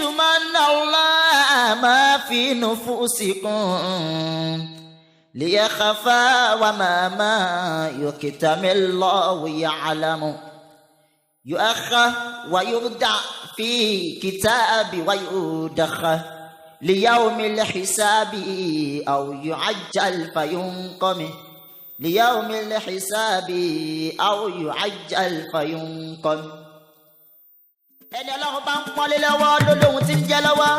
لتمنى الله ما في نفوسكم ليخفى وما يكتم الله يعلم يؤخى ويودع في كتاب ويودخ ليوم الحساب أو يعجل فينقم ليوم الحساب أو يعجل فينقم. ẹni Ọlọ́run bá ń pọ́nlé lọ́wọ́ ló lóhun tí ń jẹ́ lọ́wọ́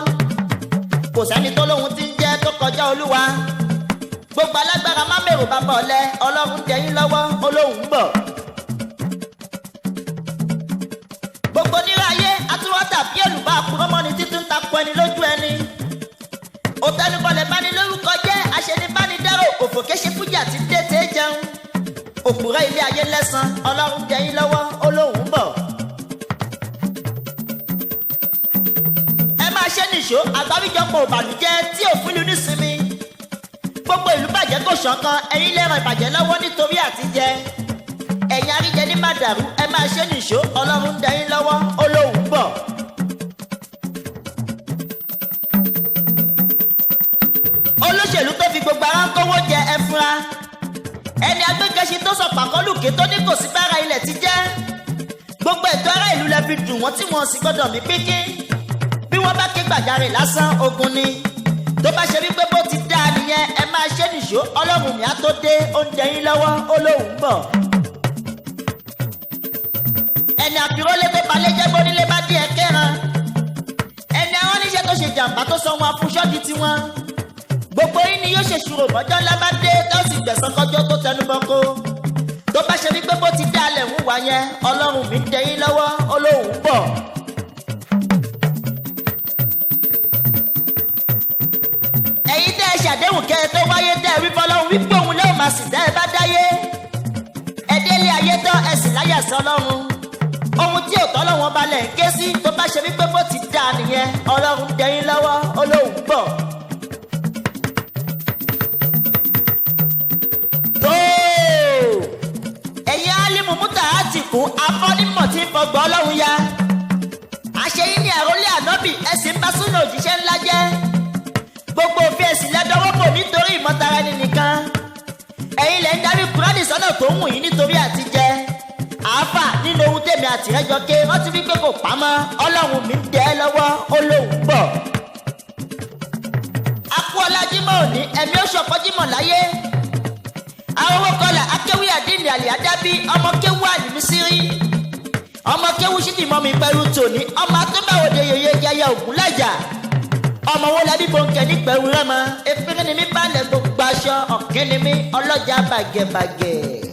kò sẹ́ni tó lóhun tí ń jẹ́ tó kọjá Olúwa. gbogbo alágbára má mèrò bàbá ọ̀lẹ Ọlọ́run jẹ yín lọ́wọ́ olóhùn ń bọ̀. gbogbo oníráyé atúwọ́tà bí èlùbá àpòrọ́mọ́ni títún takò ẹni lójú ẹni. òtẹnubọlẹ̀ báni lórúkọ jẹ́ aṣenibánidárò òfòkéṣe fújà tí dé tẹ́ jẹun. òpùrọ́ ilé ayé lẹ́san Ọlọ́run jẹ yín lọ́wọ́ olóhùn ń bọ̀. ṣe nìṣó àgbáríjọpọ̀ ìbànújẹ́ tí òfin lu nísinmi. gbogbo ìlú bàjẹ́ kò ṣọ̀kan ẹ̀yin lẹ́ràn ìbàjẹ́ lọ́wọ́ nítorí àtijẹ. ẹ̀yin àríjẹ ní màdàrú ẹ máa ṣe nìṣó Ọlọ́run ń dẹ yín lọ́wọ́ olóhùn ń bọ̀. olóṣèlú tó fi gbogbo ara ń kówó jẹ ẹ fúnra. ẹni agbẹ́kẹ̀ṣin tó sọ pàkọ́lùkè tó ní kò sí bára ilẹ̀ ti jẹ́. gbogbo ètò ará ìlú lẹ fi dùn wọ́n tí wọ́n sì gbọ́dọ̀ mí pínpín. bí wọ́n bá ké gbàjarè lásán ogun ni. tó bá ṣe wípé bó ti dáa nìyẹn ẹ máa ṣe nìṣó Ọlọ́run mi á tó dé oúnjẹ yín lọ́wọ́ olóhùn ń bọ̀. ẹni àpirólé tó balẹ̀ jẹ́ bónílé bá dé ẹ̀kẹ́ran. ẹni àwọn oníṣẹ́ tó ṣe jàǹbá tó sọ wọn afúnṣọ́ di tiwọn. gbogbo yín ni yóò ṣèṣirò bọ́jọ́ ńlá bá dé tó sì gbẹ̀san kọjọ́ tó tẹnubọ́kó. tó bá ṣe wípé bó ti dáa lẹ̀ ń wà yẹn Ọlọ́run mi ń dẹ yín lọ́wọ́ olóhùn ń bọ̀. ṣàdéhùn kẹ́ ẹ tó wáyé tẹ́ ẹ wí fọlọ́run wípé òun lẹ́wọ̀n máa sì dá ẹ bá dáyé. ẹ délé ayé tán ẹ sì láyà sí Ọlọ́run. ohun tí ò tọ́lọ́wọ́n balẹ̀ ń ké sí tó bá ṣe wípé bó ti dáa nìyẹn Ọlọ́run dẹ yín lọ́wọ́ olóhùn ń bọ̀. ẹ̀yin álímù mútà á ti kú afọ́nímọ̀ tí ń fọgbọ́ Ọlọ́run ya. àṣeyín ní àrólé ànábì ẹ sì ń bá súnà òjíṣẹ́ ńlá jẹ́. gbogbo òfin ẹ̀sìn lẹ́dọ́wọ́ bò nítorí ìmọ̀tara ẹni nìkan. ẹ̀yin lẹ́ ń darí Kùránì sọ́nà tó ń wù yín nítorí àtijẹ. àáfà nínú ohun tèmi àti ẹjọ́ ké rántí wípé kò pamọ́ Ọlọ́run mi ń dẹ ẹ́ lọ́wọ́ olóhùn ń bọ̀. akúọlá Jímọ̀ òní ẹ̀mí ó ṣọ̀pọ̀ Jímọ̀ láyé. arówó kọlà akéwì àdínì àlè àdábí ọmọ kéwù àlùmísírí. ọmọ kéwù sídìmọ́mi pẹ̀lú tòní ọmọ atúbàwòde yèyé jẹyẹ Ògúnlájà. ọmọ wo lẹbi bòńkẹ ní pẹ̀lú rẹ mọ efiri ni mi bá lẹ gbogbo aṣọ ọ̀kẹ́ ni mi ọlọ́jà bàgẹ̀bàgẹ̀.